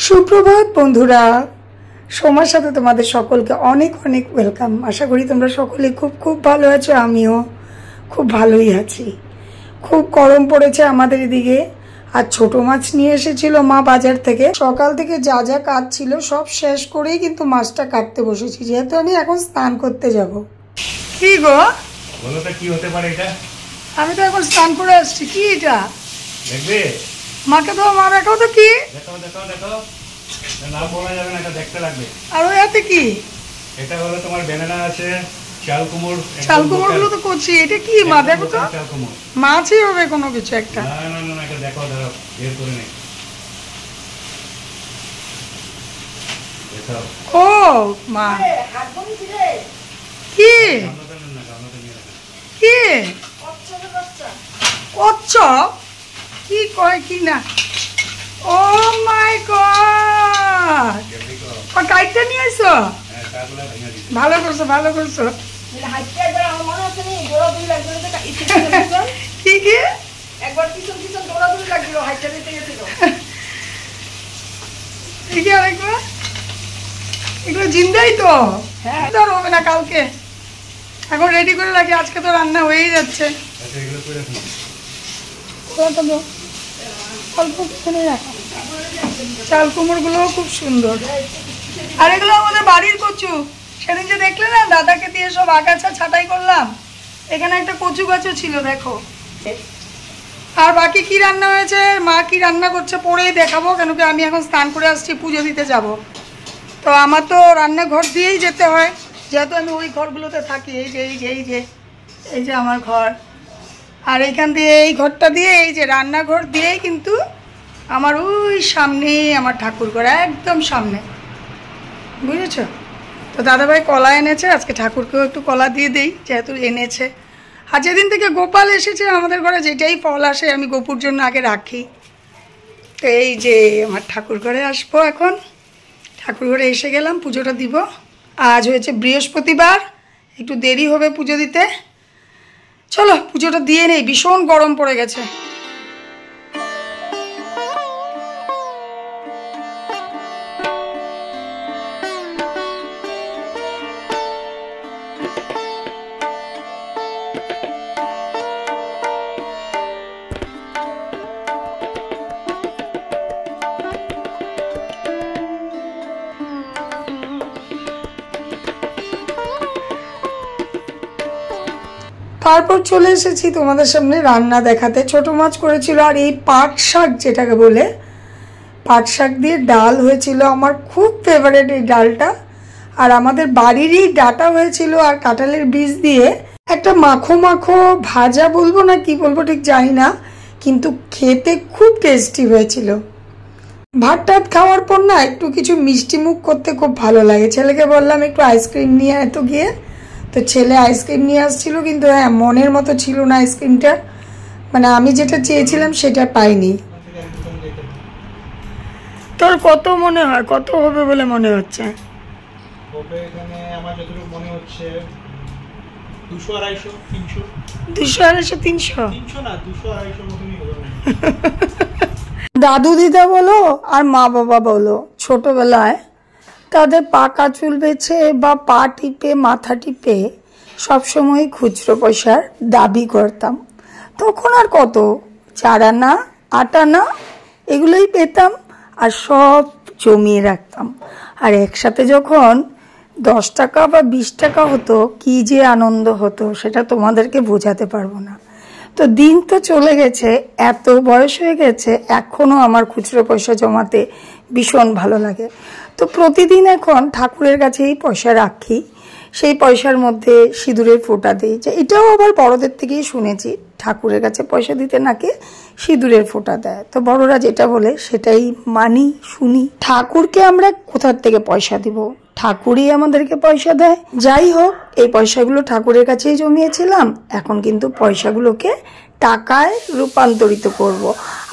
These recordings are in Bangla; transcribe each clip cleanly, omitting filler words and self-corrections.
সুপ্রভাত বন্ধুরা, সোমার সাথে তোমাদের সকলকে অনেক অনেক ওয়েলকাম। আশা করি তোমরা সকলে খুব খুব ভালো আছো, আমিও খুব ভালোই আছি। খুব গরম পড়েছে আমাদের এদিকে, আর ছোট মাছ নিয়ে এসেছিল মা বাজার থেকে। সকাল থেকে যা যা কাজ ছিল সব শেষ করেই কিন্তু মাছটা কাটতে বসেছি, যেহেতু আমি এখন স্নান করতে যাব। কি গো বলো তো কি হতে পারে এটা? আমি তো এখন স্নান করে আসছি। কি এটা দেখবে? মাকে তো মা দেখাও তো। কি দেখো দেখো দেখো, নাম বলা যাবে না, এটা দেখতে লাগবে। আর ওই হাতে কি? এটা হলো তোমার বেনানা আছে, চাল কুমড়। চাল কুমড় গুলো তো করছি। এটা কি মা? দেখো তো, চাল কুমড় মাছই হবে কোনো কিছু একটা। না না না, এটা দেখো, ধরো বের করে নে। দেখো ও মা, কি কি কচ্ছপ? কি কয় কি না? ও মাই গড, কাইটটা নিয়ে এসো। ভালো করছো ভালো করছো। কি কি একবার পিছন পিছন দৌড়াদৌড়ি লাগছিল, হাইটটা দিতে গেছিল। ঠিক আছে, আরেকবার। এগুলো জিন্দাই তো, হ্যাঁ ধর হবে না কালকে। এখন রেডি করে রাখি, আজকে তো রান্না হয়েই যাচ্ছে। অল্প কিছুখানি রাখো। চাল কুমড়গুলোও খুব সুন্দর। আর এগুলো আমাদের বাড়ির কচু। সেদিন যে দেখলে না, দাদাকে দিয়ে সব আগাছা ছাঁটাই করলাম, এখানে একটা কচু গাছও ছিল, দেখো। আর বাকি কি রান্না হয়েছে, মা কি রান্না করছে পরেই দেখাবো, কেন কি আমি এখন স্নান করে আসছি, পুজো দিতে যাব। তো আমার তো রান্নাঘর দিয়েই যেতে হয়, যেহেতু আমি ওই ঘরগুলোতে থাকি। এই যে এই যে এই যে এই যে আমার ঘর, আর এইখান দিয়ে এই ঘরটা দিয়ে এই যে রান্নাঘর দিয়েই কিন্তু আমার ওই সামনেই আমার ঠাকুর ঘর, একদম সামনে, বুঝেছ? তো দাদাভাই কলা এনেছে, আজকে ঠাকুরকেও একটু কলা দিয়ে দেই, যেহেতু এনেছে। আর যেদিন থেকে গোপাল এসেছে আমাদের ঘরে, যেটাই ফল আসে আমি গোপুর জন্য আগে রাখি। তো এই যে আমার ঠাকুর ঘরে আসবো এখন। ঠাকুর ঘরে এসে গেলাম, পুজোটা দিব। আজ হয়েছে বৃহস্পতিবার, একটু দেরি হবে পুজো দিতে। চলো পুজোটা দিয়ে নেই, ভীষণ গরম পড়ে গেছে। তারপর চলে এসেছি তোমাদের সামনে রান্না দেখাতে। ছোট মাছ করেছিল, আর এই পাট শাক যেটাকে বলে, পাট শাক দিয়ে ডাল হয়েছিল। আমার খুব ফেভারিট এই ডালটা। আর আমাদের বাড়িরই ডাটা হয়েছিল, আর কাঁঠালের বীজ দিয়ে একটা মাখো মাখো ভাজা বলবো না কি বলবো ঠিক জানি না, কিন্তু খেতে খুব টেস্টি হয়েছিল। ভাত টাত খাওয়ার পর না একটু কিছু মিষ্টি মুখ করতে খুব ভালো লাগে। ছেলেকে বললাম একটু আইসক্রিম নিয়ে এত গিয়ে, তো ছেলে আইসক্রিম নিয়ে আসছিল, কিন্তু হ্যাঁ মনের মতো ছিল না আইসক্রিমটা, মানে আমি যেটা চেয়েছিলাম সেটা পাইনি। তোর কত মনে হয়, কত হবে বলে মনে হচ্ছে? এখানে আমার যতটুকু মনে হচ্ছে 200 250 300। 200 250 300? 300 না, 200 250 মতনই হবে। দাদু দিদা বলো আর মা বাবা বলো, ছোটবেলায় তাদের পাকা চুল বেছে বা পা টিপে মাথা টিপে সবসময় খুচরো পয়সার দাবি করতাম। তখন আর কত 4 আনা 8 আনা এগুলোই পেতাম, আর সব জমিয়ে রাখতাম। আর একসাথে যখন 10 টাকা বা 20 টাকা হতো, কি যে আনন্দ হতো সেটা তোমাদেরকে বোঝাতে পারবো না। তো দিন তো চলে গেছে, এত বয়স হয়ে গেছে, এখনও আমার খুচরো পয়সা জমাতে ভীষণ ভালো লাগে। তো প্রতিদিন এখন ঠাকুরের কাছে এই পয়সা রাখি, সেই পয়সার মধ্যে সিঁদুরের ফোঁটা দিই। যে এটাও আবার বড়দের থেকেই শুনেছি, ঠাকুরের কাছে পয়সা দিতে নাকি সিঁদুরের ফোঁটা দেয়। তো বড়রা যেটা বলে সেটাই মানি, শুনি। ঠাকুরকে আমরা কোথার থেকে পয়সা দিব? ঠাকুরই আমাদেরকে পয়সা দেয়। যাই হোক, এই পয়সাগুলো ঠাকুরের কাছেই জমিয়েছিলাম, এখন কিন্তু পয়সাগুলোকে টাকায় রূপান্তরিত করব।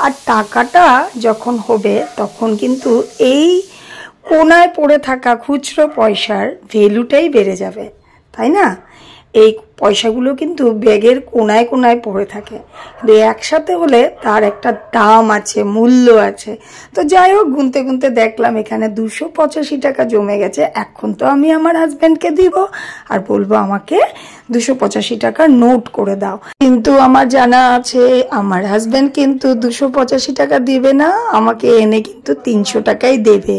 আর টাকাটা যখন হবে তখন কিন্তু এই কোনায় পড়ে থাকা খুচরো পয়সার ভ্যালুটাই বেড়ে যাবে, তাই না? এই পয়সাগুলো কিন্তু ব্যাগের কোনায় কোনায় পড়ে থাকে, কিন্তু একসাথে হলে তার একটা দাম আছে, মূল্য আছে। তো যাই হোক, গুনতে গুনতে দেখলাম এখানে 285 টাকা জমে গেছে। এখন তো আমি আমার হাজব্যান্ডকে দিব আর বলবো আমাকে 285 টাকার নোট করে দাও, কিন্তু আমার জানা আছে আমার হাজব্যান্ড কিন্তু 285 টাকা দিবে না, আমাকে এনে কিন্তু 300 টাকাই দেবে।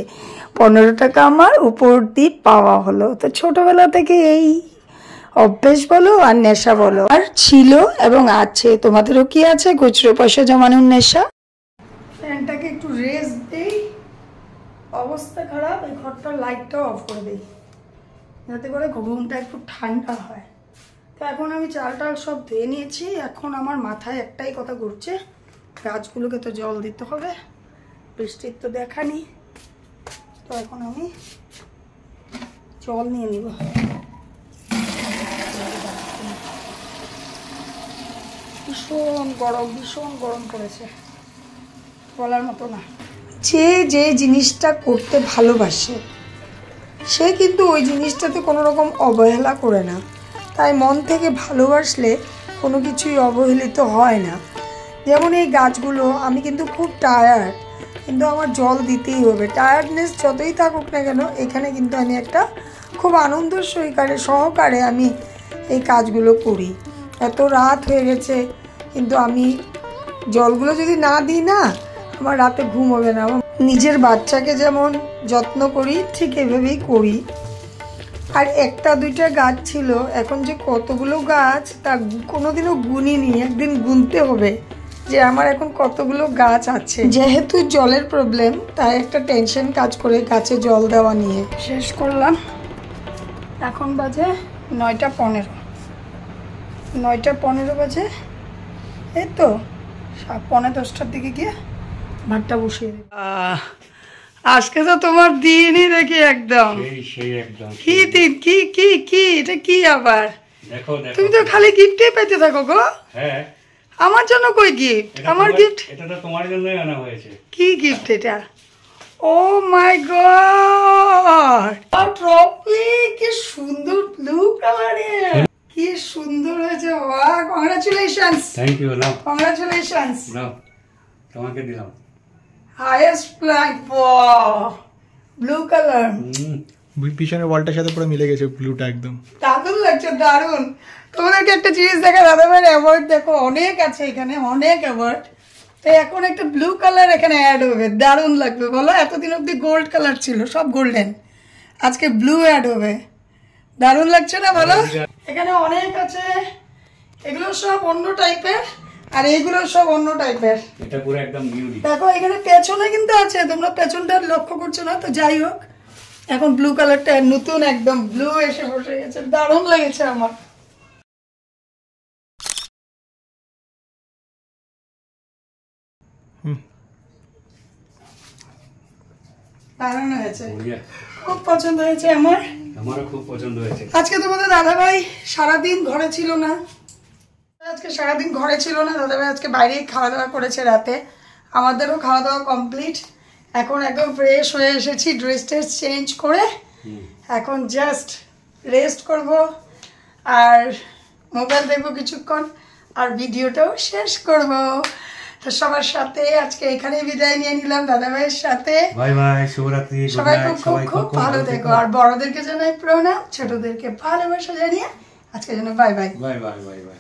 15 টাকা আমার উপর দিয়ে পাওয়া হলো। তো ছোটবেলা থেকে এই অভ্যেস বলো আর নেশা বলো আর ছিল এবং আছে। তোমাদেরও কি আছে খুচরো পয়সা জমানোর নেশা? ফ্যানটাকে একটু রেস্ট দেই, অবস্থা খারাপ। এই ঘরটার লাইটটাও অফ করে দেই যাতে করে রুমটা একটু ঠান্ডা হয়। তো এখন আমি চাল টাল সব ধুয়ে নিয়েছি। এখন আমার মাথায় একটাই কথা ঘুরছে, গাছগুলোকে তো জল দিতে হবে, বৃষ্টির তো দেখা নেই। তো এখন আমি জল নিয়ে নিব। ভীষণ গরম পড়েছে, বলার মতো না। যে জিনিসটা করতে ভালোবাসে সে কিন্তু ওই জিনিসটাতে কোনো রকম অবহেলা করে না। তাই মন থেকে ভালোবাসলে কোনো কিছুই অবহেলিত হয় না। যেমন এই গাছগুলো, আমি কিন্তু খুব টায়ার্ড, কিন্তু আমার জল দিতেই হবে। টায়ার্ডনেস যতই থাকুক না কেন, এখানে কিন্তু আমি একটা খুব আনন্দ সহকারে আমি এই কাজগুলো করি। এত রাত হয়ে গেছে, কিন্তু আমি জলগুলো যদি না দিই না, আমার রাতে ঘুম হবে না। আমার নিজের বাচ্চাকে যেমন যত্ন করি ঠিক এভাবেই করি। আর একটা দুইটা গাছ ছিল, এখন যে কতগুলো গাছ তা কোনোদিনও গুনিনি। একদিন গুনতে হবে যে আমার এখন কতগুলো গাছ আছে। যেহেতু জলের প্রবলেম, তাই একটা টেনশন কাজ করে গাছে জল দেওয়া নিয়ে। শেষ করলাম। এখন বাজে 9:15। 9:15 বাজে। এই তো 9:45টার দিকে গিয়ে ভাতটা বসিয়ে দেব। আজকে তো তোমার দিনই দেখি একদম কি দিন, কি কি কি এটা কি আবার? তুমি তো খালি গিফটই পেতে থাকো গো। হ্যাঁ, আমার জন্য কই গিফট? আমার গিফট এটা তো তোমার জন্যই আনা হয়েছে। কি গিফট এটা? Oh my god, trophy! কি সুন্দর ব্লু কালারের, কি সুন্দর হয়েছে। Wow, congratulations. Thank you. নাও, কংগ্রাচুলেশনস। নাও, তোমাকে দিলাম। Highest plank, wow, blue colour. পিছনের ওয়ালটার সাথে পুরো মিলে গেছে ব্লুটা একদম। দারুণ লাগছে, দারুণ। তোমাদেরকে একটা জিনিস দেখা, দাদা ভাইয়ের অ্যাওয়ার্ড দেখো অনেক আছে এখানে, অনেক অ্যাওয়ার্ড। তো এখন একটা ব্লু কালার এখানে অ্যাড হবে, দারুণ লাগবে বলো? এতদিন অব্দি গোল্ড কালার ছিল, সব গোল্ডেন, আজকে ব্লু অ্যাড হবে। দারুণ লাগছে না বলো? এখানে অনেক আছে, এগুলো সব অন্য টাইপের আর এইগুলো সব অন্য টাইপের। এটা পুরো একদম নিউ। দেখো এখানে পেছনে কিন্তু আছে, তোমরা পেছনটা লক্ষ্য করছো না। তো যাই হোক, এখন ব্লু কালারটা নতুন একদম ব্লু এসে বসে গেছে, দারুণ লেগেছে আমার। দারুণ হয়েছে, খুব পছন্দ হয়েছে আমার। আমারও খুব পছন্দ হয়েছে। আজকে তোমাদের দাদাভাই সারাদিন ঘরে ছিল না, দাদাভাই আজকে বাইরেই খাওয়া দাওয়া করেছে রাতে। আমাদেরও খাওয়া দাওয়া কমপ্লিট। এখন একদম ফ্রেশ হয়ে এসেছি, ড্রেস চেঞ্জ করে এখন জাস্ট রেস্ট করব আর মোবাইল দেখবো কিছুক্ষণ আর ভিডিওটাও শেষ করব। তো সবার সাথে আজকে এখানেই বিদায় নিয়ে নিলাম দাদাভাইয়ের সাথে। বাই বাই, শুভরাত্রি। সবাই খুব ভালো থেকো। আর বড়দেরকে জানাই প্রণাম, ছোটদেরকে ভালোবাসা জানিয়ে আজকে জন্য bye bye. Bye bye bye bye.